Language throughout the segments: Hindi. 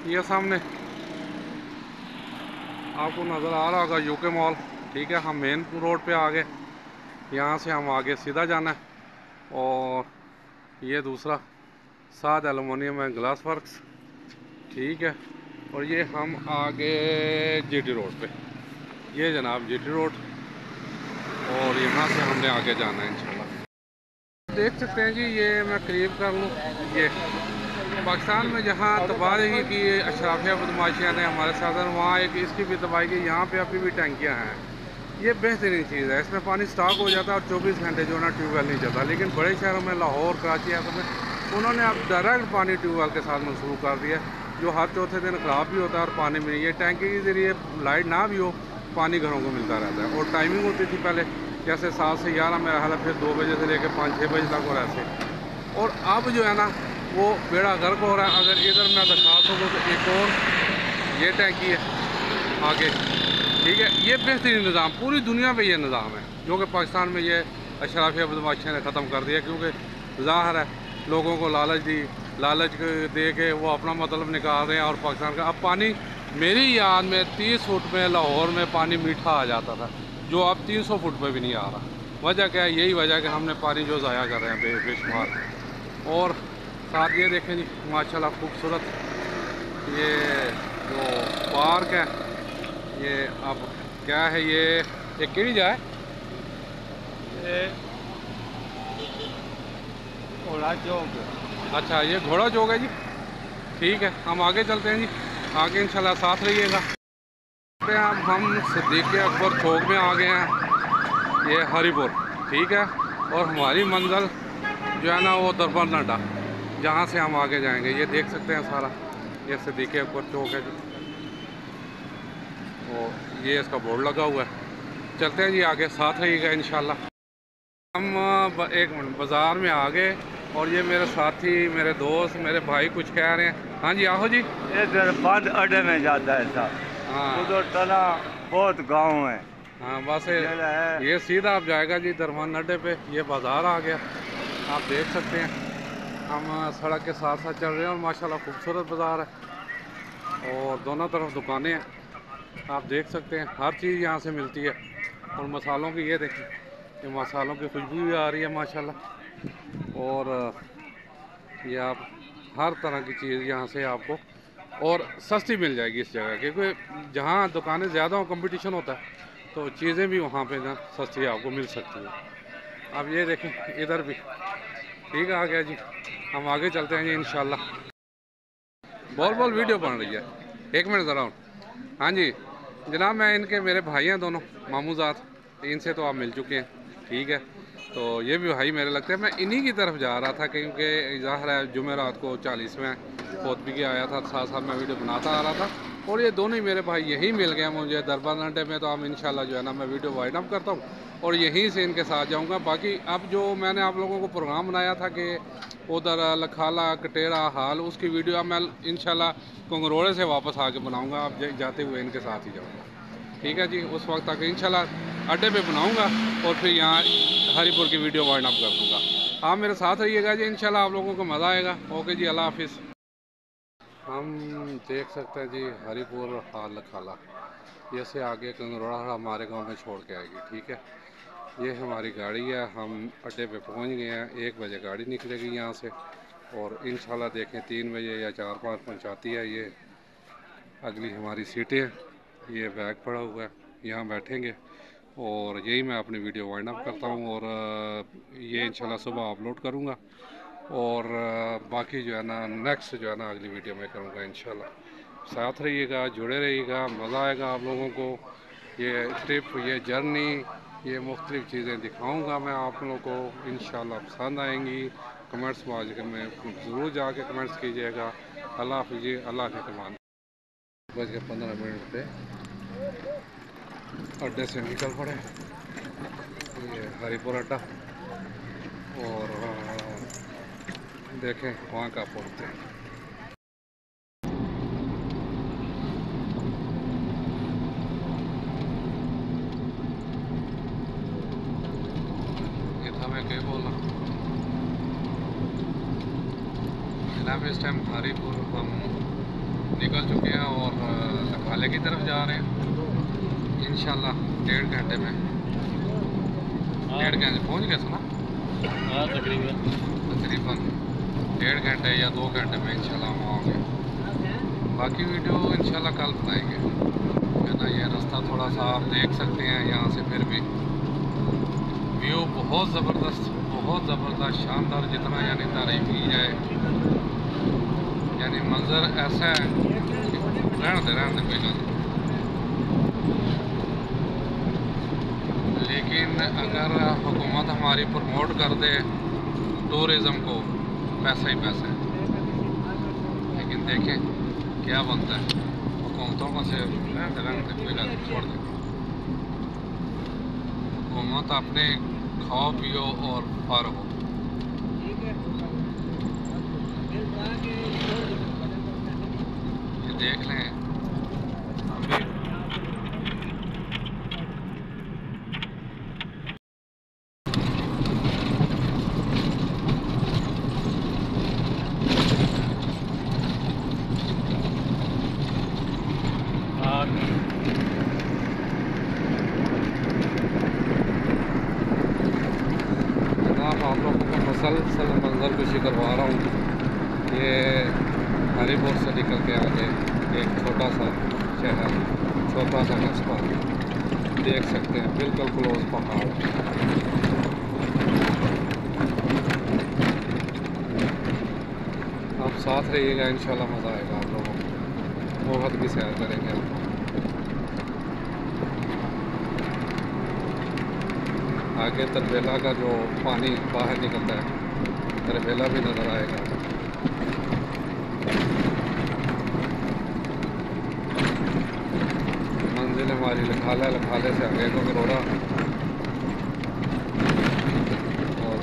ये सामने आपको नज़र आ रहा होगा यूके मॉल। ठीक है, हम मेन रोड पे आ गए। यहाँ से हम आगे सीधा जाना है। और ये दूसरा साद एलुमिनियम है, ग्लास वर्क्स। ठीक है, और ये हम आगे जीटी रोड पे, ये जनाब जीटी रोड। और यहाँ से हमने आगे जाना है इंशाल्लाह। देख सकते हैं जी, ये मैं करीब कर लूँ। ये पाकिस्तान में जहाँ तबाही की अशराफिया बदमाशियाँ ने हमारे साथ, वहाँ एक इसकी भी तबाही की, यहाँ पे अभी भी टैंकियाँ हैं। ये बेहतरीन चीज़ है, इसमें पानी स्टॉक हो जाता है और 24 घंटे जो है ना ट्यूबवेल नहीं चलता। लेकिन बड़े शहरों में लाहौर, कराची ऐसे में उन्होंने अब डायरेक्ट पानी ट्यूबवेल के साथ मंसूब कर दिया, जो हर चौथे दिन ख़राब भी होता है और पानी में ये टैंकी के ज़रिए लाइट ना भी हो, पानी घरों को मिलता रहता है। और टाइमिंग होती थी पहले, जैसे 7 से 11 मेरा हाल, फिर 2 बजे से लेकर 5-6 बजे तक और ऐसे। और अब जो है ना वो बेड़ा गर्क हो रहा है। अगर इधर मैं दिखा सकूँ तो एक और ये टैंकी है आगे। ठीक है, ये बेहतरीन निज़ाम, पूरी दुनिया में ये निज़ाम है, जो कि पाकिस्तान में ये अशराफिया बदमाशियाँ ने ख़त्म कर दिया। क्योंकि ज़ाहिर है लोगों को लालच दे के वो अपना मतलब निकाल रहे हैं। और पाकिस्तान का अब पानी, मेरी याद में 30 फुट में लाहौर में पानी मीठा आ जाता था, जो अब 300 फुट में भी नहीं आ रहा। वजह क्या है? यही वजह कि हमने पानी जो ज़ाया कर रहे हैं बेशुमार। और साथ ये देखें जी, माशाल्लाह खूबसूरत ये जो पार्क है, ये अब क्या है, ये केड़ी जाए, ये घोड़ा चौक। अच्छा ये घोड़ा चौक है जी। ठीक है, हम आगे चलते हैं जी, आगे इंशाल्लाह साथ रहिएगा। अब हम सिद्दीक़ अकबर चौक में आ गए हैं, ये हरीपुर। ठीक है, और हमारी मंजिल जो है ना वो दरबार नाडा, जहाँ से हम आगे जाएंगे। ये देख सकते हैं सारा, ये सिद्दीक़ अकबर चौक है जी। और ये इसका बोर्ड लगा हुआ है। चलते हैं जी आगे, साथ रहिएगा इंशाल्लाह। हम एक मिनट बाज़ार में आ गए, और ये मेरे साथी, मेरे दोस्त, मेरे भाई कुछ कह रहे हैं। हाँ जी आहो जी। ये दरबंद अड्डे में जाता है साहब, हाँ उधर तना बहुत गांव है। हाँ, बस है ये सीधा आप जाएगा जी दरबार अड्डे पे। ये बाज़ार आ गया, आप देख सकते हैं। हम सड़क के साथ साथ चल रहे हैं और माशाल्लाह खूबसूरत बाज़ार है, और दोनों तरफ दुकानें हैं। आप देख सकते हैं हर चीज़ यहाँ से मिलती है। और मसालों की ये देखिए, ये मसालों की खुशबू भी आ रही है माशाल्लाह। और ये आप हर तरह की चीज़ यहाँ से आपको और सस्ती मिल जाएगी इस जगह, क्योंकि जहाँ दुकानें ज़्यादा हो, कंपटीशन होता है, तो चीज़ें भी वहाँ पे ना सस्ती आपको मिल सकती हैं। अब ये देखें इधर भी ठीक आ गया जी, हम आगे चलते हैं जी इंशाल्लाह। बोल बोल वीडियो बन रही है, एक मिनट ज़रा। हाँ जी जनाब, मैं इनके, मेरे भाई हैं दोनों मामूजात, इनसे तो आप मिल चुके हैं। ठीक है, तो ये भी भाई मेरे लगते हैं। मैं इन्हीं की तरफ जा रहा था, क्योंकि ज़ाहिर है जुमेरात को 40वें खुतबे आया था, साथ साथ मैं वीडियो बनाता आ रहा था। और ये दोनों ही मेरे भाई यहीं मिल गए मुझे दरबार अड्डे में। तो अब इंशाल्लाह जो है ना मैं वीडियो वाइंड अप करता हूँ और यहीं से इनके साथ जाऊँगा। बाकी अब जो मैंने आप लोगों को प्रोग्राम बनाया था कि उधर लखाला कटेरा हाल, उसकी वीडियो अब मैं इंशाल्लाह कंगरोड़े से वापस आके बनाऊँगा। अब जाते हुए इनके साथ ही जाऊँगा। ठीक है जी, उस वक्त तक इंशाल्लाह अड्डे पे बनाऊँगा और फिर यहाँ हरीपुर की वीडियो वाइंड अप कर दूँगा। आप मेरे साथ रहिएगा जी, इंशाल्लाह आप लोगों को मज़ा आएगा। ओके जी, अल्लाह हाफिज़। हम देख सकते हैं जी हरीपुर हाल लखाला, ये से आगे कंगरोड़ा हमारे गांव में छोड़ के आएगी। ठीक है, ये हमारी गाड़ी है, हम अड्डे पे पहुंच गए हैं। 1 बजे गाड़ी निकलेगी यहाँ से, और इंशाल्लाह देखें 3 बजे या 4-5 पहुँचाती है। ये अगली हमारी सीटें हैं, ये बैग पड़ा हुआ है, यहाँ बैठेंगे और यही मैं अपनी वीडियो वाइंड अप करता हूँ। और ये इंशाल्लाह सुबह अपलोड करूँगा। और बाकी जो है ना नेक्स्ट जो है ना अगली वीडियो में करूँगा इंशाल्लाह। साथ रहिएगा, जुड़े रहिएगा, मज़ा आएगा आप लोगों को। ये ट्रिप, ये जर्नी, ये मुख्तलिफ़ चीज़ें दिखाऊंगा मैं आप लोगों को, इंशाल्लाह पसंद आएंगी। कमेंट्स में ज़रूर जाके कमेंट्स कीजिएगा। अल्लाह हाफ़िज़ जी, अल्लाह के कमान। 1:15 पे अड्डे से निकल पड़े, ये हरीपुर अड्डा। और देखें वहाँ का पहुँचते हैं। ये था मैं क्या बोल रहा हूँ, इस टाइम हरीपुर हम निकल चुके हैं और लखाले की तरफ जा रहे हैं इंशाल्लाह 1.5 घंटे में। 1.5 घंटे पहुँच गए सुना? हाँ तकरीबन 1.5 घंटे या 2 घंटे में इंशाल्लाह हम आएंगे। बाकी वीडियो इंशाल्लाह कल बनाएंगे, है ना। ये रास्ता थोड़ा सा आप देख सकते हैं यहाँ से, फिर भी व्यू बहुत ज़बरदस्त शानदार, जितना यानी तारीफ की जाए, यानी मंजर ऐसा है रहने कोई गल। लेकिन अगर हुकूमत हमारी प्रमोट कर दे टूरिज़म को, पैसा ही पैसा है। लेकिन देखें क्या बनता है, हुकूमतों का से रहने कोई गल छोड़ दे। हुकूमत अपने खाओ पियो और फारो। ये देख लें अभी आप लोगों को मसलसल मंजर पेशी करवा रहा हूँ। ये हरीपुर से निकल के आगे एक छोटा सा शहर, छोटा सा कस्बा देख सकते हैं, बिल्कुल क्लोज पहाड़। आप साथ रहिएगा, इंशाल्लाह मज़ा आएगा आप लोगों को। बहुत की सैर करेंगे आप। आगे तरबेला का जो पानी बाहर निकलता है, तरबेला भी नज़र आएगा। मंजिल हमारी लखाले से आगे को गरोड़ा, और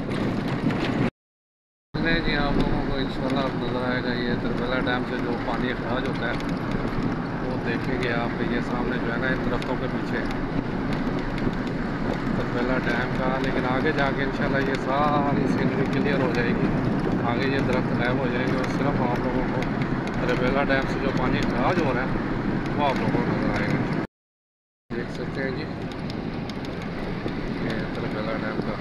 जी आप लोगों को इंशाल्लाह नज़र आएगा। ये तरबेला डैम से जो पानी अखराज होता है वो देखेंगे आप। ये सामने जो है ना, इन दरख्तों के पीछे तरबेला डैम का। लेकिन आगे जाके इंशाल्लाह ये सारी सीनरी क्लियर हो जाएगी। आगे ये दरख्त गायब हो जाएंगे और सिर्फ आप लोगों को तरबेला डैम से जो पानी अखराज हो रहा है वो आप लोगों को नज़र आएगा। देख सकते हैं जी ये तरबेला डैम का।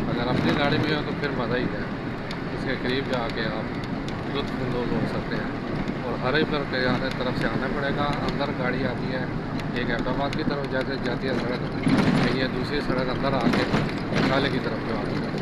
अगर अपनी गाड़ी में हो तो फिर मज़ा ही है। इसके करीब जाके आप लुत्फ़अंदोज़ हो सकते हैं। और हरीपुर के तरफ से आना पड़ेगा। अंदर गाड़ी आती है एक अहमदाबाद की तरफ जैसे जाती है सड़क, ये दूसरी सड़क अंदर आके लखाले की तरफ जो आती है।